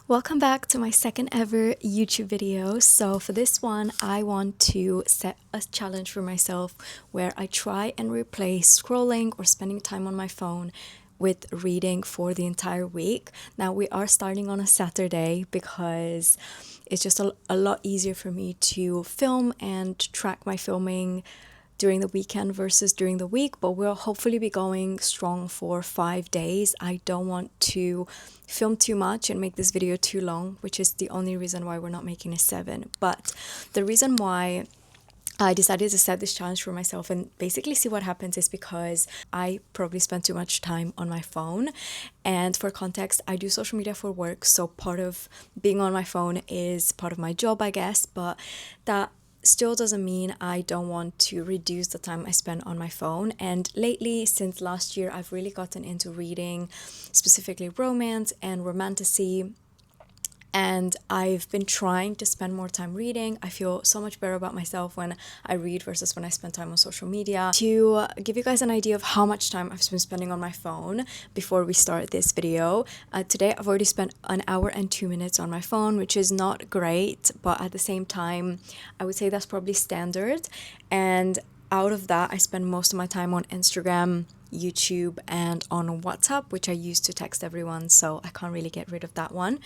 Welcome back to my second ever YouTube video. So for this one, I want to set a challenge for myself where I try and replace scrolling or spending time on my phone with reading for the entire week. Now we are starting on a Saturday because it's just a lot easier for me to film and track my filming during the weekend versus during the week, but we'll hopefully be going strong for 5 days. I don't want to film too much and make this video too long, which is the only reason why we're not making a 7. But the reason why I decided to set this challenge for myself and basically see what happens is because I probably spend too much time on my phone. And for context, I do social media for work, so part of being on my phone is part of my job, I guess, but that still doesn't mean I don't want to reduce the time I spend on my phone. And lately, since last year, I've really gotten into reading, specifically romance and romantasy. And I've been trying to spend more time reading. I feel so much better about myself when I read versus when I spend time on social media. To give you guys an idea of how much time I've been spending on my phone before we start this video, today I've already spent 1 hour and 2 minutes on my phone, which is not great, but at the same time, I would say that's probably standard. And out of that, I spend most of my time on Instagram, YouTube, and on WhatsApp, which I use to text everyone, so I can't really get rid of that one.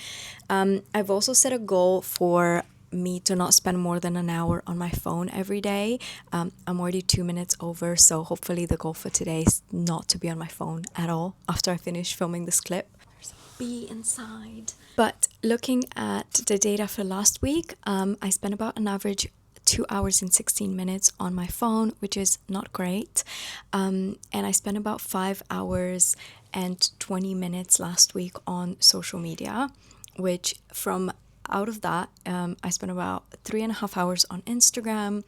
I've also set a goal for me to not spend more than 1 hour on my phone every day. I'm already 2 minutes over, so hopefully the goal for today is not to be on my phone at all after I finish filming this clip. There's a bee inside. But looking at the data for last week, I spent about an average 2 hours and 16 minutes on my phone, which is not great. And I spent about 5 hours and 20 minutes last week on social media, which from out of that, I spent about 3.5 hours on Instagram,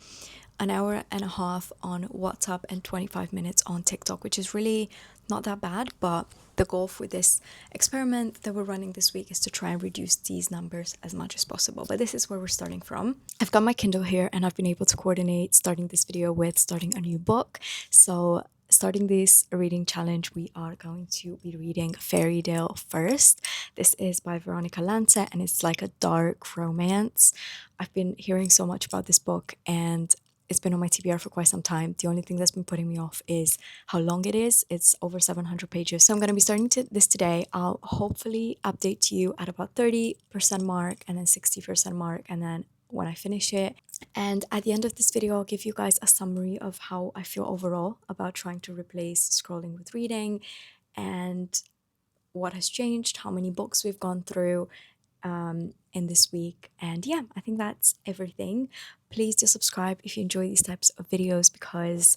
1.5 hours on WhatsApp, and 25 minutes on TikTok, which is really not that bad. But the goal for this experiment that we're running this week is to try and reduce these numbers as much as possible. But this is where we're starting from. I've got my Kindle here and I've been able to coordinate starting this video with starting a new book. So starting this reading challenge, we are going to be reading Fairy Tale first. This is by Veronica Lancet and it's like a dark romance. I've been hearing so much about this book and it's been on my TBR for quite some time. The only thing that's been putting me off is how long it is. It's over 700 pages. So I'm going to be starting this today. I'll hopefully update you at about 30% mark and then 60% mark. And then when I finish it. And at the end of this video, I'll give you guys a summary of how I feel overall about trying to replace scrolling with reading and what has changed, how many books we've gone through in this week. And yeah, I think that's everything. Please do subscribe if you enjoy these types of videos because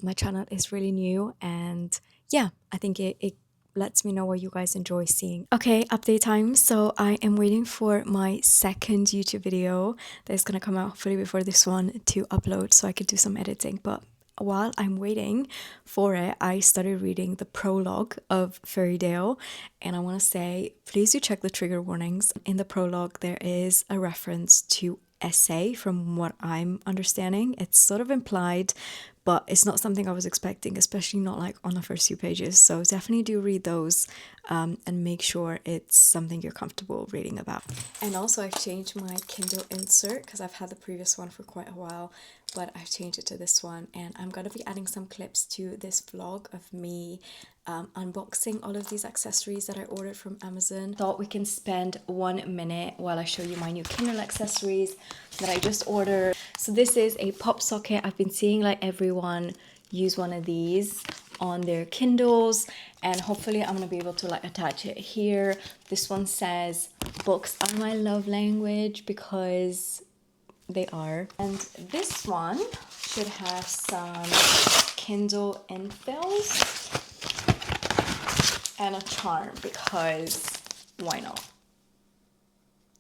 my channel is really new and yeah, I think it lets me know what you guys enjoy seeing. Okay, update time. So I am waiting for my second YouTube video that is gonna come out hopefully before this one to upload so I could do some editing. But while I'm waiting for it, I started reading the prologue of Fairy Tale, and I want to say, please do check the trigger warnings. In the prologue, there is a reference to essay from what I'm understanding. It's sort of implied, but it's not something I was expecting, especially not like on the first few pages. So definitely do read those and make sure it's something you're comfortable reading about. And also I've changed my Kindle insert because I've had the previous one for quite a while, but I've changed it to this one and I'm going to be adding some clips to this vlog of me unboxing all of these accessories that I ordered from Amazon. Thought we can spend 1 minute while I show you my new Kindle accessories that I just ordered. So this is a pop socket. I've been seeing like everyone use one of these on their Kindles and hopefully I'm gonna be able to like attach it here. This one says books are my love language because they are. And this one should have some Kindle infills and a charm because why not?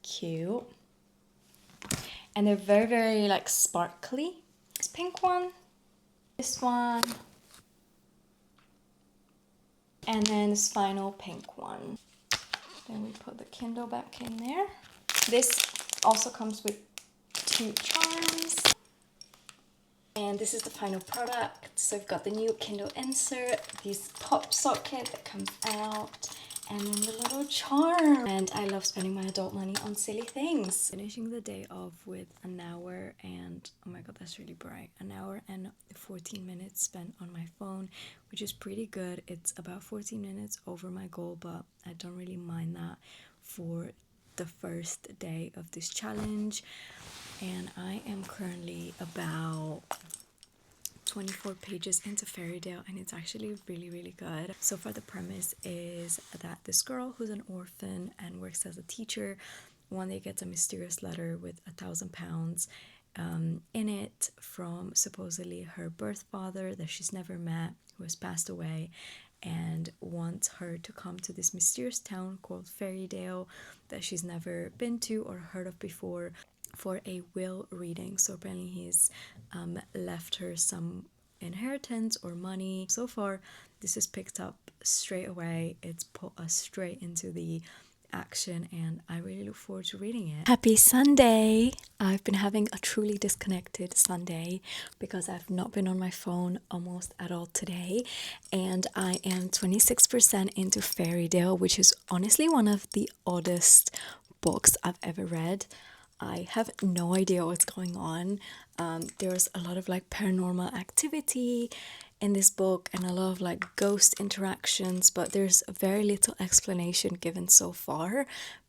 Cute. And they're very, very like sparkly. This pink one, this one, and then this final pink one. Then we put the Kindle back in there. This also comes with 2 charms. And this is the final product. So I've got the new Kindle insert, this pop socket that comes out, And then the little charm. And I love spending my adult money on silly things. Finishing the day off with an hour and, oh my god, that's really bright. An hour and 14 minutes spent on my phone, which is pretty good. It's about 14 minutes over my goal, but I don't really mind that for the first day of this challenge. And I am currently about 24 pages into Fairytale, and it's actually really good. So far, the premise is that this girl who's an orphan and works as a teacher, one day gets a mysterious letter with £1,000 in it from supposedly her birth father that she's never met, who has passed away, and wants her to come to this mysterious town called Fairytale that she's never been to or heard of before for a will reading. So apparently he's left her some inheritance or money. So far, this is picked up straight away. It's put us straight into the action, and I really look forward to reading it. Happy Sunday! I've been having a truly disconnected Sunday because I've not been on my phone almost at all today, and I am 26% into Fairytale, which is honestly one of the oddest books I've ever read. I have no idea what's going on. There's a lot of like paranormal activity in this book and a lot of like ghost interactions, but there's very little explanation given so far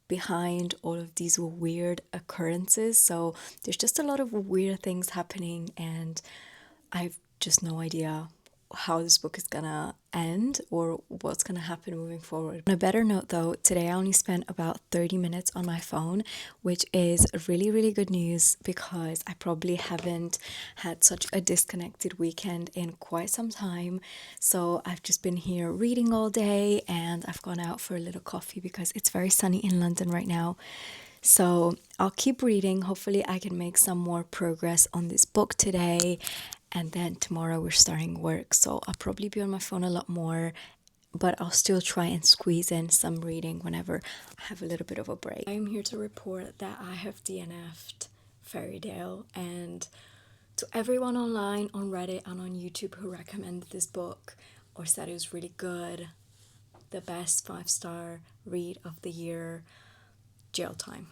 behind all of these weird occurrences. So there's just a lot of weird things happening, and I've just no idea how this book is gonna end or what's gonna happen moving forward. On a better note though, today I only spent about 30 minutes on my phone, which is really good news because I probably haven't had such a disconnected weekend in quite some time. So I've just been here reading all day, and I've gone out for a little coffee because it's very sunny in London right now. So I'll keep reading. Hopefully I can make some more progress on this book today. And then tomorrow we're starting work, so I'll probably be on my phone a lot more, but I'll still try and squeeze in some reading whenever I have a little bit of a break. I'm here to report that I have DNF'd Fairytale, and to everyone online, on Reddit and on YouTube who recommended this book or said it was really good, the best 5-star read of the year, jail time.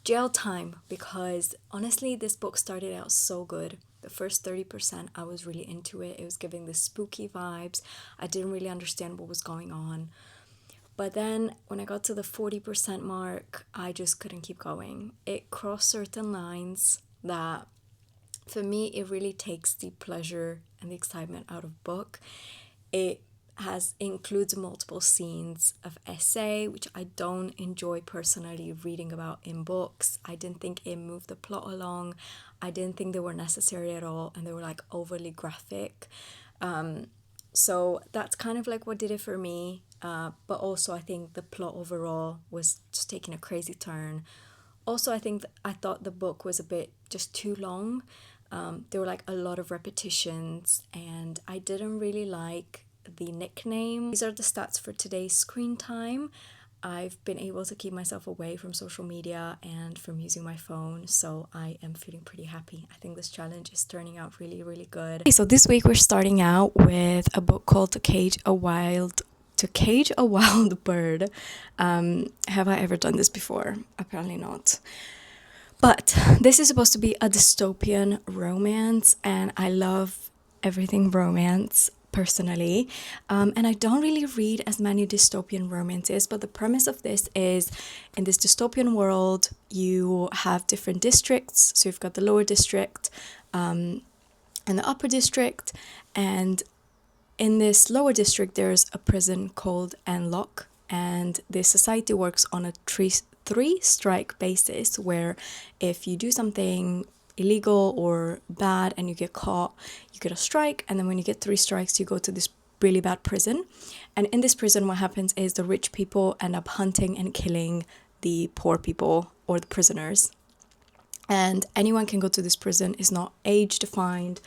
Jail time, because honestly this book started out so good. The first 30% I was really into it. It was giving the spooky vibes. I didn't really understand what was going on. But then when I got to the 40% mark, I just couldn't keep going. It crossed certain lines that for me it really takes the pleasure and the excitement out of book. It includes multiple scenes of essay, which I don't enjoy personally reading about in books. I didn't think it moved the plot along. I didn't think they were necessary at all, and they were like overly graphic. So that's kind of like what did it for me. But also I think the plot overall was just taking a crazy turn. Also, I thought the book was a bit just too long. There were like a lot of repetitions, and I didn't really like the nickname. These are the stats for today's screen time. I've been able to keep myself away from social media and from using my phone, so I am feeling pretty happy. I think this challenge is turning out really good. Okay, so this week we're starting out with a book called To Cage a Wild Bird. Have I ever done this before? Apparently not. But this is supposed to be a dystopian romance, and I love everything romance personally, and I don't really read as many dystopian romances, but the premise of this is, in this dystopian world you have different districts. So you've got the lower district and the upper district, and in this lower district there's a prison called Enlock, and this society works on a three-strike basis, where if you do something illegal or bad and you get caught, you get a strike, and then when you get 3 strikes you go to this really bad prison. And in this prison what happens is the rich people end up hunting and killing the poor people or the prisoners, and anyone can go to this prison. Is not age defined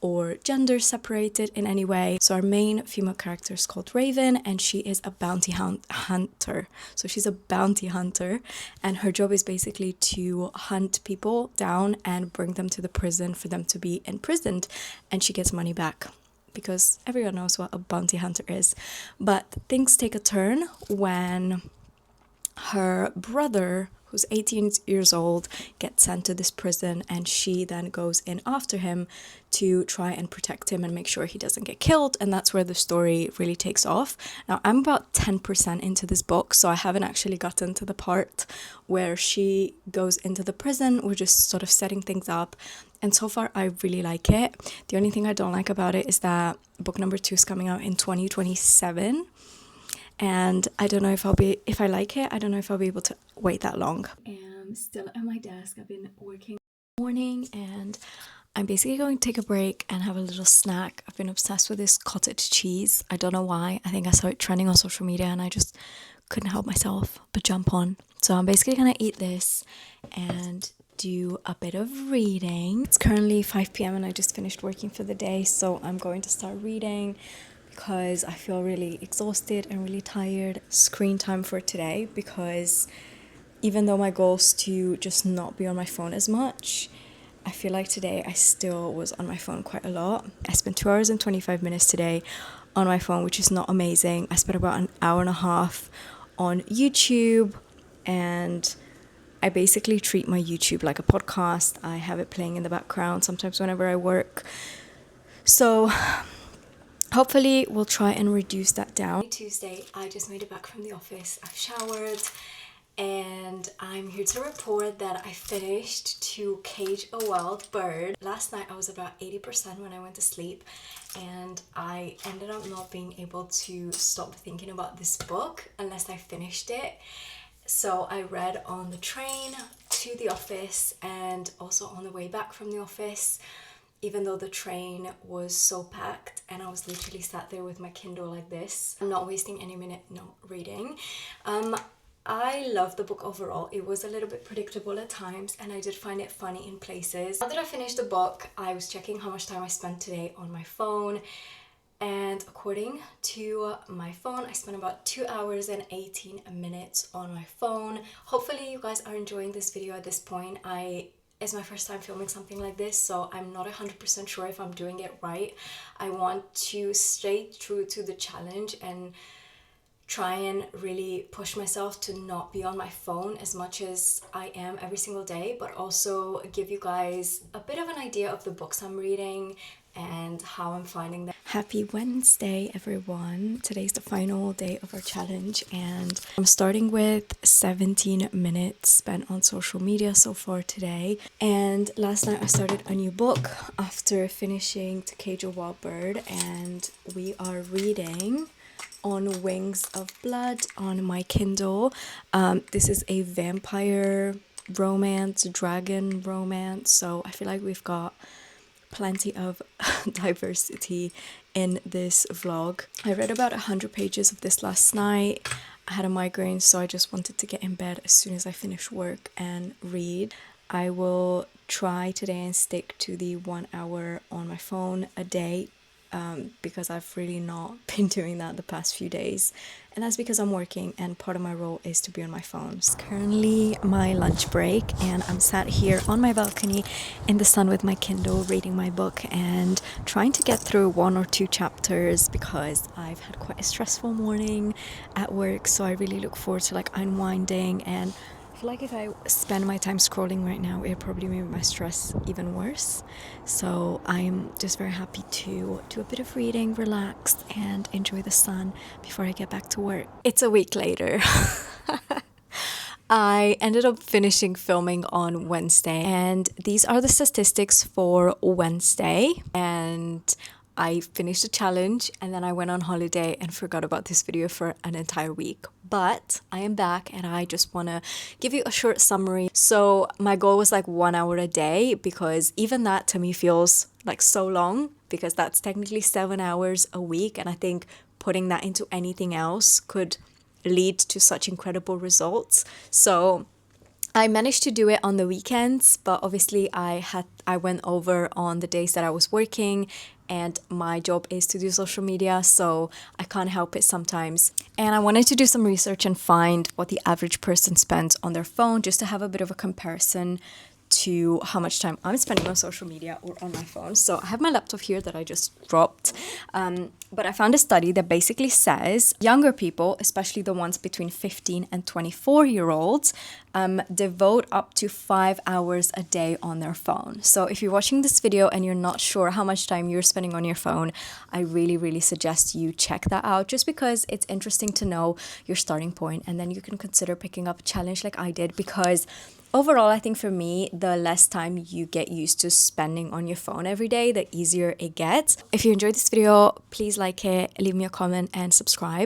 or gender separated in any way. So our main female character is called Raven, and she is a bounty hunter. So she's a bounty hunter, and her job is basically to hunt people down and bring them to the prison for them to be imprisoned, and she gets money back. because everyone knows what a bounty hunter is. But things take a turn when her brother, who's 18 years old, gets sent to this prison, and she then goes in after him to try and protect him and make sure he doesn't get killed. And that's where the story really takes off. Now, I'm about 10% into this book, so I haven't actually gotten to the part where she goes into the prison. We're just sort of setting things up. And so far, I really like it. The only thing I don't like about it is that book number 2 is coming out in 2027. And I don't know if I like it, I don't know if I'll be able to wait that long. I'm still at my desk. I've been working all morning, and I'm basically going to take a break and have a little snack. I've been obsessed with this cottage cheese. I don't know why. I think I saw it trending on social media and I just couldn't help myself but jump on. So I'm basically going to eat this and do a bit of reading. It's currently 5 p.m. and I just finished working for the day, so I'm going to start reading because I feel really exhausted and really tired. Screen time for today, because even though my goal is to just not be on my phone as much, I feel like today I still was on my phone quite a lot. I spent 2 hours and 25 minutes today on my phone, which is not amazing. I spent about an hour and a half on YouTube, and I basically treat my YouTube like a podcast. I have it playing in the background sometimes whenever I work. So hopefully we'll try and reduce that down. Tuesday, I just made it back from the office. I've showered and I'm here to report that I finished To Cage a Wild Bird. Last night I was about 80% when I went to sleep, and I ended up not being able to stop thinking about this book unless I finished it. So I read on the train to the office and also on the way back from the office, even though the train was so packed and I was literally sat there with my Kindle like this. I'm not wasting any minute not reading. I love the book overall. It was a little bit predictable at times and I did find it funny in places. Now that I finished the book, I was checking how much time I spent today on my phone. And according to my phone, I spent about 2 hours and 18 minutes on my phone. Hopefully you guys are enjoying this video at this point. It's my first time filming something like this, so I'm not 100% sure if I'm doing it right. I want to stay true to the challenge and try and really push myself to not be on my phone as much as I am every single day, but also give you guys a bit of an idea of the books I'm reading and how I'm finding them. Happy Wednesday, everyone. Today's the final day of our challenge, and I'm starting with 17 minutes spent on social media so far today. And last night I started a new book after finishing To Cage a Wild Bird, and we are reading On Wings of Blood on my Kindle. This is a vampire romance, dragon romance, so I feel like we've got plenty of diversity in this vlog. I read about 100 pages of this last night. I had a migraine, so I just wanted to get in bed as soon as I finish work and read. I will try today and stick to the 1 hour on my phone a day, because I've really not been doing that the past few days, and that's because I'm working and part of my role is to be on my phone. It's currently my lunch break and I'm sat here on my balcony in the sun with my Kindle reading my book and trying to get through 1 or 2 chapters because I've had quite a stressful morning at work, so I really look forward to unwinding. And I feel like if I spend my time scrolling right now, it'd probably make my stress even worse. So I'm just very happy to do a bit of reading, relax, and enjoy the sun before I get back to work. It's a week later. I ended up finishing filming on Wednesday, and these are the statistics for Wednesday. And I finished the challenge and then I went on holiday and forgot about this video for an entire week. But I am back and I just want to give you a short summary. So my goal was 1 hour a day, because even that to me feels like so long, because that's technically 7 hours a week. And I think putting that into anything else could lead to such incredible results. So I managed to do it on the weekends, but obviously I went over on the days that I was working, and my job is to do social media, so I can't help it sometimes. And I wanted to do some research and find what the average person spends on their phone, just to have a bit of a comparison to how much time I'm spending on social media or on my phone. So I have my laptop here that I just dropped. But I found a study that basically says younger people, especially the ones between 15 and 24-year-olds, devote up to 5 hours a day on their phone. So if you're watching this video and you're not sure how much time you're spending on your phone, I really, really suggest you check that out, just because it's interesting to know your starting point, and then you can consider picking up a challenge like I did, because overall, I think for me, the less time you get used to spending on your phone every day, the easier it gets. If you enjoyed this video, please like it, leave me a comment and subscribe.